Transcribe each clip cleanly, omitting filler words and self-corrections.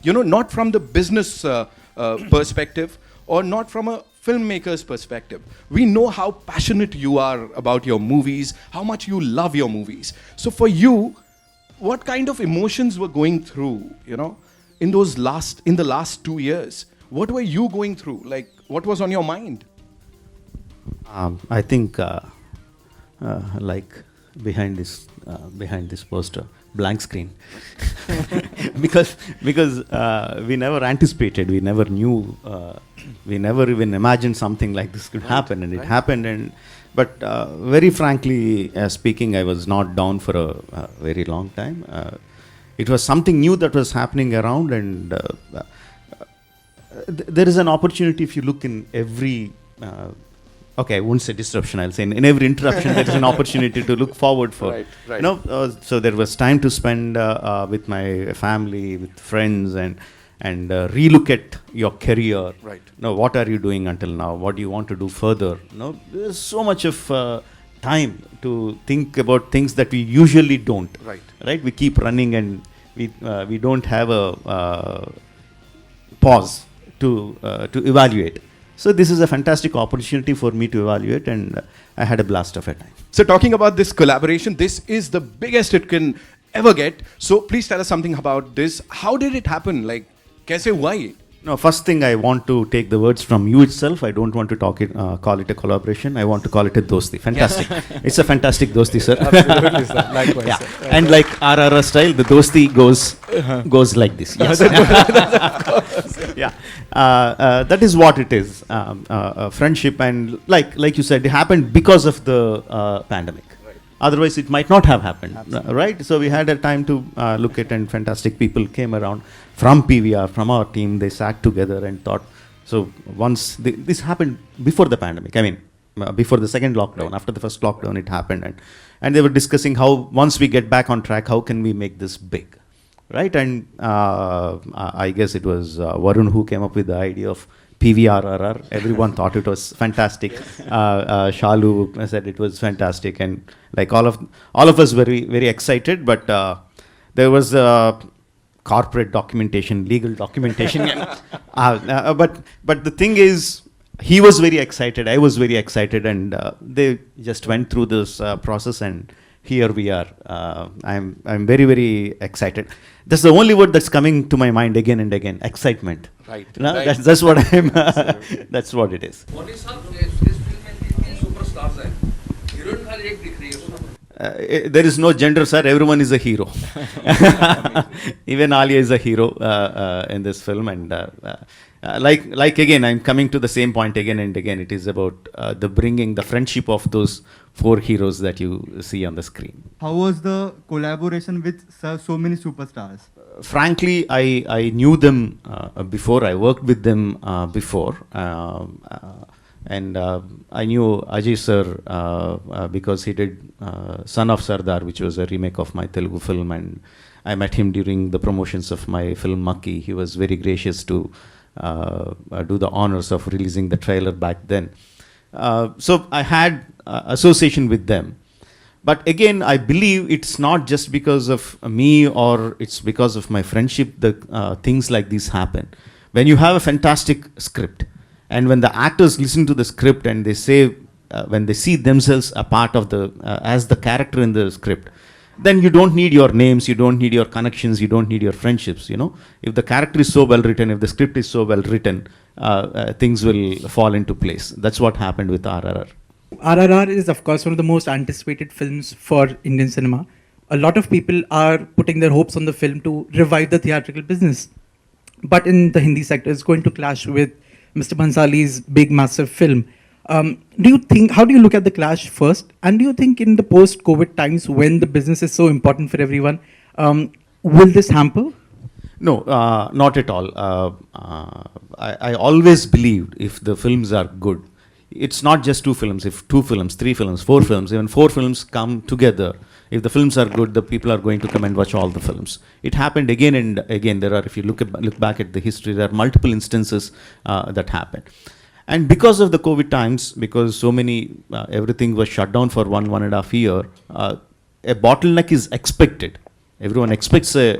not from the business perspective or not from a filmmaker's perspective. We know how passionate you are about your movies, how much you love your movies. So for you, what kind of emotions were going through, in the last 2 years? What were you going through? Like, what was on your mind? I think like behind this poster, blank screen, because we never anticipated, we never knew, we never even imagined something like this could happen, and it happened. But very frankly speaking, I was not down for a very long time. It was something new that was happening around, and there is an opportunity if you look in every okay, I won't say disruption, I'll say in every interruption there is an opportunity to look forward for. Right. So there was time to spend with my family, with friends, and relook at your career. Right. What are you doing until now? What do you want to do further? There's so much of time to think about things that we usually don't. Right. We keep running, and we don't have a pause to evaluate. So this is a fantastic opportunity for me to evaluate, and I had a blast of a time. So talking about this collaboration, this is the biggest it can ever get. So please tell us something about this. How did it happen? Like, kaise hua ye? No, first thing, I want to take the words from you itself. I don't want to call it a collaboration. I want to call it a dosti. Fantastic. It's a fantastic dosti, sir. Absolutely, sir. Likewise. Yeah. Sir. And like RRR style, the dosti goes like this. Yes. Yeah. That is what it is. Friendship, and like you said, it happened because of the pandemic. Otherwise, it might not have happened, right? So we had a time to look at, and fantastic people came around from PVR, from our team. They sat together and thought. So once this happened before the pandemic, I mean, before the second lockdown, after the first lockdown, it happened, and they were discussing how once we get back on track, how can we make this big, right? And I guess it was Varun who came up with the idea of PVRRR. Everyone thought it was fantastic. Shalu said it was fantastic, and like all of us were very, very excited. But there was corporate documentation, legal documentation. But the thing is, he was very excited. I was very excited, and they just went through this process, and here we are. I'm very, very excited. That's the only word that's coming to my mind again and again. Excitement. Right. Right. That's what I'm. That's what it is. What is साहब इस film में तीन superstars हैं, heroine खाली एक दिख रही है उसमें. There is no gender, sir. Everyone is a hero. Even Alia is a hero in this film, and like again, I'm coming to the same point again and again. It is about bringing the friendship of those four heroes that you see on the screen. How was the collaboration with so many superstars? Frankly, I knew them before. I worked with them before. And I knew Ajay sir because he did Son of Sardar, which was a remake of my Telugu film, and I met him during the promotions of my film Makki. He was very gracious to do the honors of releasing the trailer back then. So I had association with them. But again, I believe it's not just because of me, or it's because of my friendship that things like this happen. When you have a fantastic script, and when the actors listen to the script and they say, when they see themselves a part of as the character in the script, then you don't need your names, you don't need your connections, you don't need your friendships, If the character is so well written, if the script is so well written, things will fall into place. That's what happened with RRR. RRR is, of course, one of the most anticipated films for Indian cinema. A lot of people are putting their hopes on the film to revive the theatrical business. But in the Hindi sector, it's going to clash with Mr. Bhansali's big, massive film. How do you look at the clash first? And do you think in the post-COVID times, when the business is so important for everyone, will this hamper? No, not at all. I always believed if the films are good, it's not just two films. If 2 films, 3 films, 4 films, even 4 films come together, if the films are good, the people are going to come and watch all the films. It happened again and again. If you look back at the history, there are multiple instances that happened. And because of the COVID times, because so many, everything was shut down for 1.5 years, a bottleneck is expected. Everyone expects a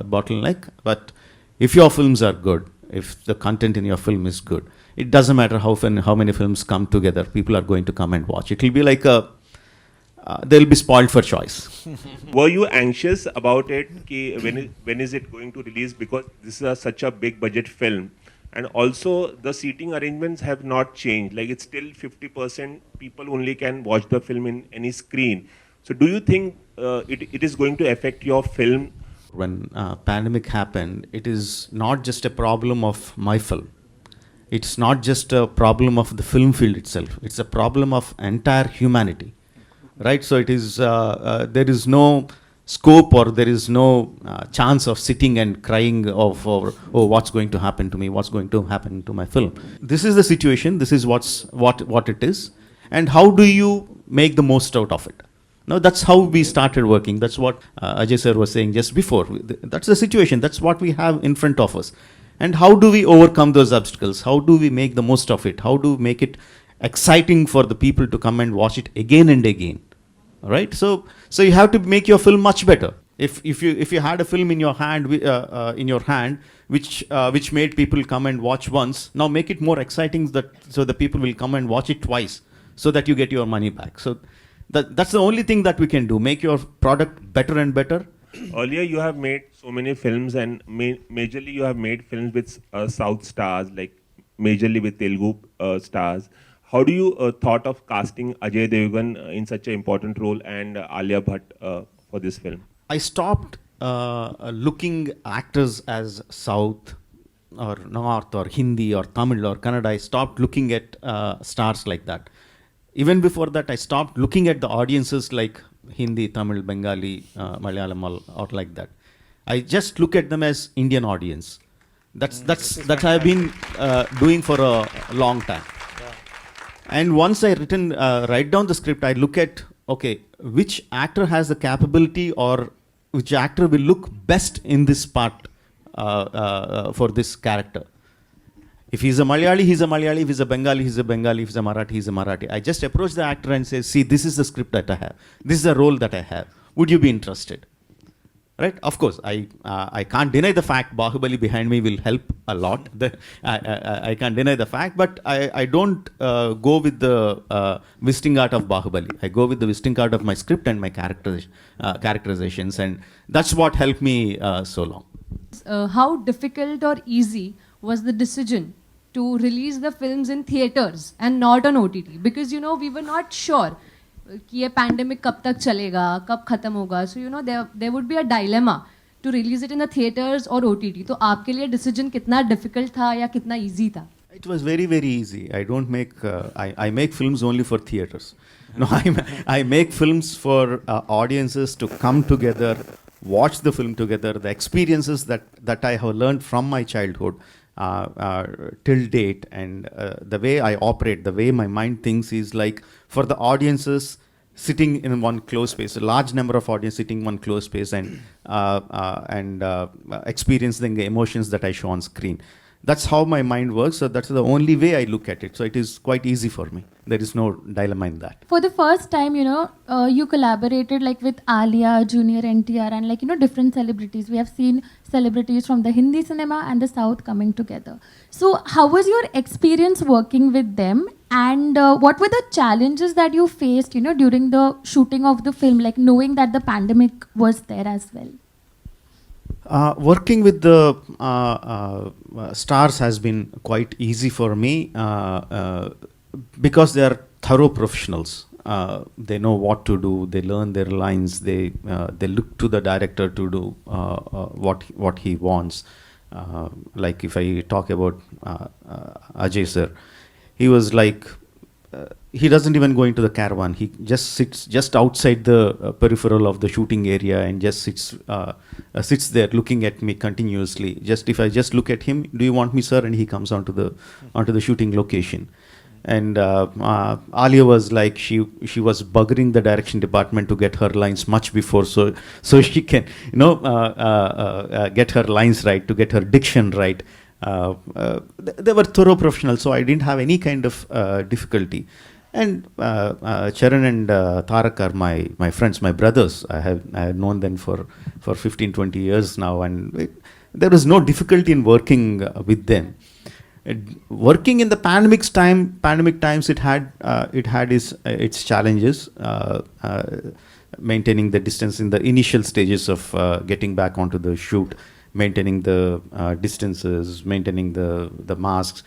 bottleneck, but If your films are good, if the content in your film is good, it doesn't matter how many films come together, people are going to come and watch. It will be like they'll be spoiled for choice. Were you anxious about it? When is it going to release? Because this is such a big budget film. And also the seating arrangements have not changed. Like it's still 50% people only can watch the film in any screen. So do you think it is going to affect your film? When pandemic happened, it is not just a problem of my film. It's not just a problem of the film field itself. It's a problem of entire humanity, right? So it is there is no scope or there is no chance of sitting and crying of oh, what's going to happen to me, what's going to happen to my film. This is the situation. This is what it is, and how do you make the most out of it? No, that's how we started working. That's what Ajay sir was saying just before. That's the situation. That's what we have in front of us. And how do we overcome those obstacles? How do we make the most of it? How do we make it exciting for the people to come and watch it again and again? All right. So you have to make your film much better. If you had a film in your hand which made people come and watch once, now make it more exciting so the people will come and watch it twice, so that you get your money back. So that's the only thing that we can do. Make your product better and better. Earlier you have made so many films, and majorly you have made films with South stars, like majorly with Telugu stars. How do you thought of casting Ajay Devgan in such an important role and Alia Bhatt for this film? I stopped looking actors as South or North or Hindi or Tamil or Kannada. I stopped looking at stars like that. Even before that, I stopped looking at the audiences like Hindi, Tamil, Bengali, Malayalam, or like that. I just look at them as Indian audience. That I've been doing for a long time. And once I write down the script, I look at, okay, which actor has the capability or which actor will look best in this part for this character. If he's a Malayali, he's a Malayali. If he's a Bengali, he's a Bengali. If he's a Marathi, he's a Marathi. I just approach the actor and say, see, this is the script that I have. This is the role that I have. Would you be interested? Right? Of course, I can't deny the fact Bahubali behind me will help a lot. I can't deny the fact, but I don't go with the visiting art of Bahubali. I go with the visiting art of my script and my characterizations, and that's what helped me so long. How difficult or easy was the decision to release the films in theaters and not on OTT? Because, you know, we were not sure कि ये pandemic कब तक चलेगा, कब खत्म होगा. So, you know, there would be a dilemma to release it in the theaters or OTT. तो आपके लिए decision कितना difficult था या कितना easy था? It was very, very easy. I don't make, I make films only for theaters. No, I make films for audiences to come together, watch the film together, the experiences that I have learned from my childhood till date, and the way I operate, the way my mind thinks is like for the audiences sitting in one closed space, a large number of audience sitting in one closed space and experiencing the emotions that I show on screen. That's how my mind works. So that's the only way I look at it. So it is quite easy for me. There is no dilemma in that. For the first time, you know, you collaborated like with Alia, Junior NTR, and like, you know, different celebrities. We have seen celebrities from the Hindi cinema and the South coming together. So how was your experience working with them? And what were the challenges that you faced, you know, during the shooting of the film, like knowing that the pandemic was there as well? Working with the stars has been quite easy for me because they are thorough professionals. They know what to do. They learn their lines. They look to the director to do what he wants. Like if I talk about Ajay sir, he was like, he doesn't even go into the caravan. He just sits just outside the peripheral of the shooting area and just sits there looking at me continuously. Just if I just look at him, do you want me, sir? And he comes onto the shooting location. And Alia was like, she was buggering the direction department to get her lines much before, so she can, you know, get her lines right, to get her diction right. They were thorough professionals, so I didn't have any kind of difficulty. And Charan and Tarak are my friends, my brothers. I have known them for 15-20 years now, and there was no difficulty in working with them. Working in the pandemic times, it had its challenges. Maintaining the distance in the initial stages of getting back onto the shoot, maintaining the distances, maintaining the masks,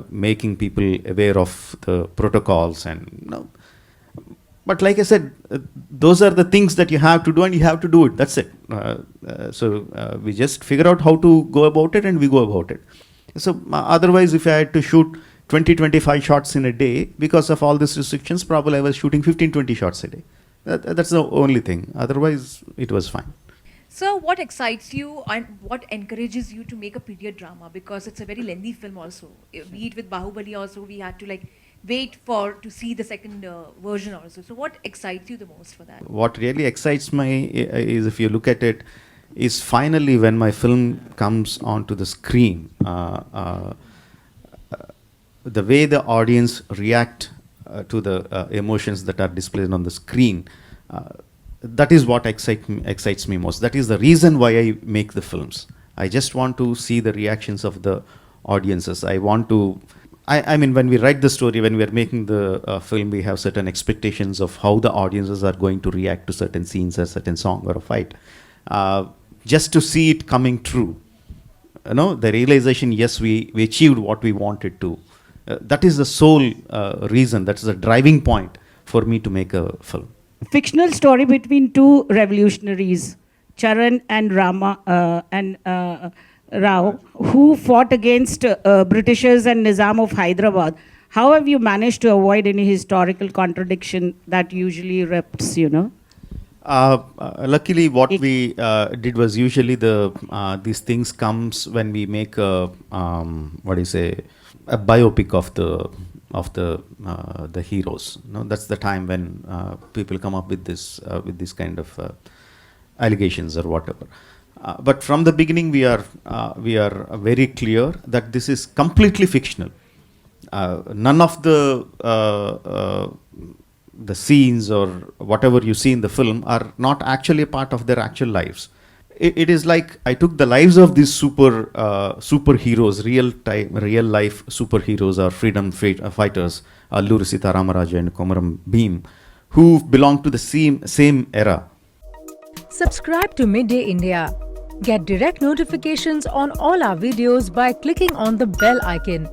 making people aware of the protocols, and but like I said, those are the things that you have to do, and you have to do it. That's it. So we just figure out how to go about it, and we go about it. So otherwise, if I had to shoot 20-25 shots in a day, because of all these restrictions, probably I was shooting 15-20 shots a day. That's the only thing. Otherwise, it was fine. So what excites you and what encourages you to make a period drama? Because it's a very lengthy film also. Be it with Bahubali also, we had to wait to see the second version also. So what excites you the most for that? What really excites me is, if you look at it, is finally when my film comes onto the screen, the way the audience react to the emotions that are displayed on the screen, that is what excites me most. That is the reason why I make the films. I just want to see the reactions of the audiences. I want to, I mean, when we write the story, when we are making the film, we have certain expectations of how the audiences are going to react to certain scenes, a certain song or a fight. Just to see it coming true, the realization, yes, we achieved what we wanted to. That is the sole reason, that's the driving point for me to make a film. Fictional story between two revolutionaries, Charan and Rama and Rao, who fought against Britishers and Nizam of Hyderabad. How have you managed to avoid any historical contradiction that usually reps, Luckily, what we did was, usually these things comes when we make a a biopic of the heroes. That's the time when people come up with this kind of allegations or whatever. But from the beginning, we are very clear that this is completely fictional. None of the scenes or whatever you see in the film are not actually a part of their actual lives. It is like I took the lives of these superheroes, real life superheroes or freedom fighters, Alluri Sita Ramaraja and Komaram Bhim, who belong to the same era. Subscribe to Midday India. Get direct notifications on all our videos by clicking on the bell icon.